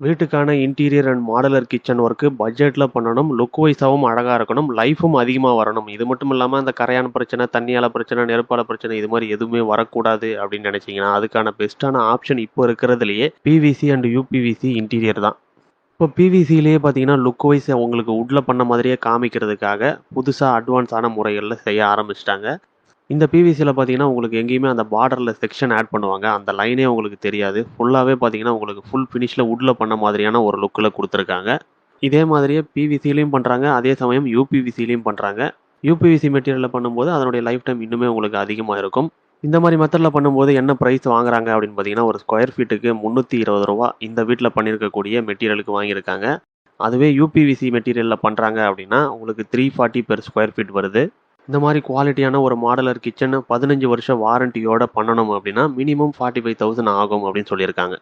வீட்டுக்கான interior and modular kitchen work பட்ஜெட்டில் பண்ணணும், look வைஸாகவும் அழகாக இருக்கணும், லைஃபும் அதிகமாக வரணும். இது மட்டும் இல்லாமல் அந்த கரையான் பிரச்சனை, தண்ணியால பிரச்சனை, நெருப்பால பிரச்சனை இது மாதிரி எதுவுமே வரக்கூடாது அப்படின்னு நினச்சிங்கன்னா அதுக்கான பெஸ்ட்டான ஆப்ஷன் இப்போ இருக்கிறதுலையே பிவிசி அண்ட் யூபிவிசி இன்டீரியர் தான். இப்போ பிவிசிலேயே பார்த்தீங்கன்னா லுக் வைஸ் உங்களுக்கு வுட்டில் பண்ண மாதிரியே காமிக்கிறதுக்காக புதுசாக அட்வான்ஸான முறைகளில் செய்ய ஆரம்பிச்சிட்டாங்க. இந்த பிவிசியில் பார்த்தீங்கன்னா உங்களுக்கு எங்கேயுமே அந்த பார்டரில் செக்ஷன் ஆட் பண்ணுவாங்க, அந்த லைனே உங்களுக்கு தெரியாது. ஃபுல்லாகவே பார்த்தீங்கன்னா உங்களுக்கு ஃபுல் ஃபினிஷில் வுட்டில் பண்ண மாதிரியான ஒரு லுக்கில் கொடுத்துருக்காங்க. இதே மாதிரியே பிவிசிலையும் பண்ணுறாங்க, அதே சமயம் யூபிவிசிலையும் பண்ணுறாங்க. யூபிவிசி மெட்டீரியலில் பண்ணும்போது அதனுடைய லைஃப் டைம் இன்னுமே உங்களுக்கு அதிகமாக இருக்கும். இந்த மாதிரி மெத்தடில் பண்ணும்போது என்ன ப்ரைஸ் வாங்குறாங்க அப்படின்னு பார்த்தீங்கன்னா ஒரு ஸ்கொயர் ஃபீட்டுக்கு 320 ரூபா இந்த வீட்டில் பண்ணியிருக்கக்கூடிய மெட்டீரியலுக்கு வாங்கியிருக்காங்க. அதுவே யூபிவிசி மெட்டீரியலில் பண்ணுறாங்க அப்படின்னா உங்களுக்கு 340 பெர் ஸ்கொயர் ஃபீட் வருது. இந்த மாதிரி குவாலிட்டியான ஒரு மாடலர் கிச்சன் 15 வருஷ வாரண்டியோட பண்ணணும் அப்படின்னா மினிமம் 45,000 ஆகும் அப்படின்னு சொல்லியிருக்காங்க.